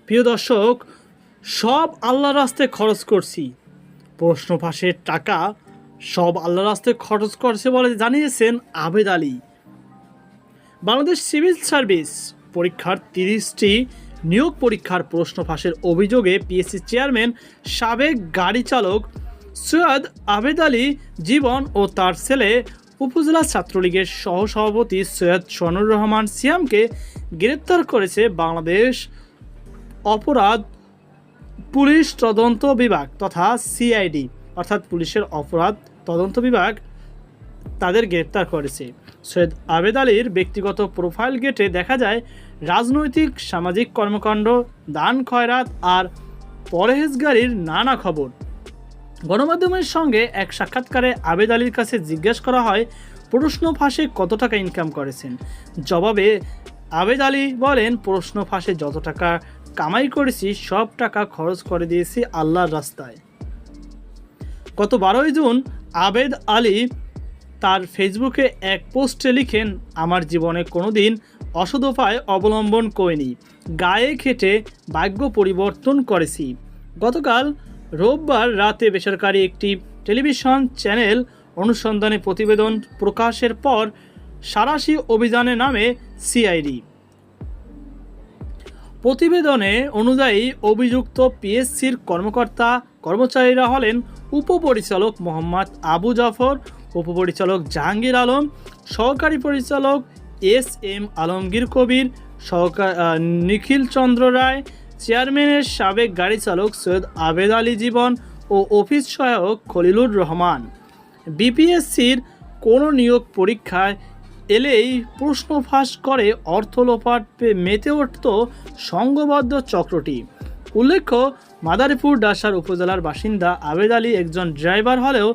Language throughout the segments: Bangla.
প্রিয় দর্শক, সব আল্লাহর রাস্তায় খরচ করছি। প্রশ্ন ফাঁসের টাকা সব আল্লাহর রাস্তায় খরচ করছে বলে জানিয়েছেন আবেদ আলী। বাংলাদেশ সিভিল সার্ভিস পরীক্ষার 30টি নিয়োগ পরীক্ষার প্রশ্ন ফাঁসের অভিযোগে পিএসসি চেয়ারম্যান সাবেক গাড়ি চালক সৈয়দ আবেদ আলী জীবন ও তার ছেলে উপজেলা ছাত্রলীগের সহসভাপতি সৈয়দ সোহানুর রহমান সিয়ামকে গ্রেপ্তার করেছে বাংলাদেশ অপরাধ পুলিশ তদন্ত বিভাগ তথা সিআইডি অর্থাৎ পুলিশের অপরাধ তদন্ত বিভাগ তাদের গ্রেপ্তার করেছে। সৈয়দ আবেদ আলীর ব্যক্তিগত প্রোফাইল গেটে দেখা যায় রাজনৈতিক সামাজিক কর্মকাণ্ড, দান খয়রাত আর পরহেজগারির নানা খবর। গণমাধ্যমের সঙ্গে এক সাক্ষাৎকারে আবেদ আলীর কাছে জিজ্ঞেস করা হয় প্রশ্ন ফাঁসে কত টাকা ইনকাম করেছেন। জবাবে আবেদ আলী বলেন, প্রশ্ন ফাঁসে যত টাকা কামাই করেছি সব টাকা খরচ করে দিয়েছি আল্লাহর রাস্তায়। গত 12 জুন আবেদ আলী তার ফেসবুকে এক পোস্টে লিখেন, আমার জীবনে কোনোদিন অসৎ উপায় অবলম্বন করিনি, গায়ে খেটে ভাগ্য পরিবর্তন করেছি। গতকাল রোববার রাতে বেসরকারি একটি টেলিভিশন চ্যানেল অনুসন্ধানী প্রতিবেদন প্রকাশের পর সাঁড়াশি অভিযানে নামে সিআইডি। প্রতিবেদনে অনুযায়ী অভিযুক্ত পিএসসির কর্মচারীরা হলেন উপপরিচালক মোহাম্মদ আবু জাফর, উপপরিচালক জাহাঙ্গীর আলম, সহকারী পরিচালক এস.এম. আলমগীর কবির, নিখিল চন্দ্র রায়, চেয়ারম্যানের সাবেক গাড়ি চালক সৈয়দ আবেদ আলী জীবন ও অফিস সহায়ক খলিলুর রহমান। বিপিএসসির কোনো নিয়োগ পরীক্ষায় এলেই প্রশ্ন ফাঁস করে অর্থ লোপাট মেতে উঠত সংঘবদ্ধ চক্রটি। উল্লেখ্য, মাদারীপুর ডাসার উপজেলার বাসিন্দা আবেদ আলী একজন ড্রাইভার হলেও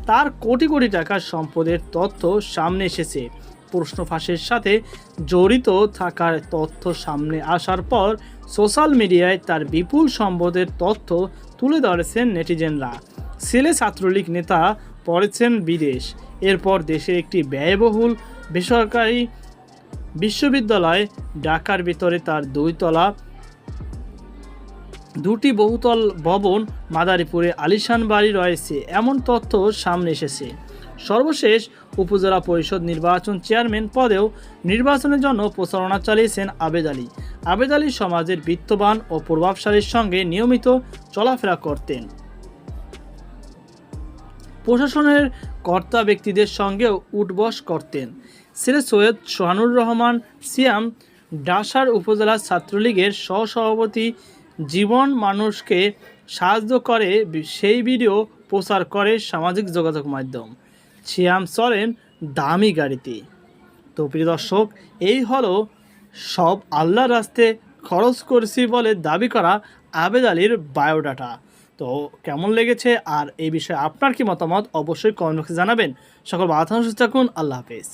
তার কোটি কোটি টাকার সম্পদের তথ্য সামনে এসেছে। প্রশ্ন ফাঁসের সাথে জড়িত থাকার তথ্য সামনে আসার পর সোশ্যাল মিডিয়ায় তার বিপুল সম্পদের তথ্য তুলে ধরেছেন নেটিজেনরা। ছেলে ছাত্রলীগ নেতা, পড়েছেন বিদেশ, এরপর দেশের একটি ব্যয়বহুল বেসরকারি বিশ্ববিদ্যালয় ঢাকার ভিতরে তার দুটি বহুতল ভবন, মাদারীপুরে আলিশান বাড়ি রয়েছে এমন তথ্য সামনে এসেছে। সর্বশেষ উপজেলা পরিষদ নির্বাচন চেয়ারম্যান পদেও নির্বাচনের জন্য প্রচারণা চালিয়েছেন আবেদ আলী। আবেদ আলী সমাজের বিত্তবান ও প্রভাবশালীর সঙ্গে নিয়মিত চলাফেরা করতেন। প্রশাসনের কর্তা ব্যক্তিদের সঙ্গেও উঠবস করতেন। ছেলে সৈয়দ সোহানুর রহমান সিয়াম ডাসার উপজেলা ছাত্রলীগের সহসভাপতি। জীবন মানুষকে সাহায্য করে সেই ভিডিও প্রচার করে সামাজিক যোগাযোগ মাধ্যম। সিয়াম চলেন দামি গাড়িতে। তো প্রিয় দর্শক, এই হলো সব আল্লাহর রাস্তায় খরচ করেছি বলে দাবি করা আবেদ আলীর বায়োডাটা। তো কেমন লেগেছে আর এই বিষয়ে আপনার কি মতামত অবশ্যই কমেন্ট বক্সে জানাবেন। সকল ভালো থাকুন, সুস্থ থাকুন, আল্লাহ হাফেজ।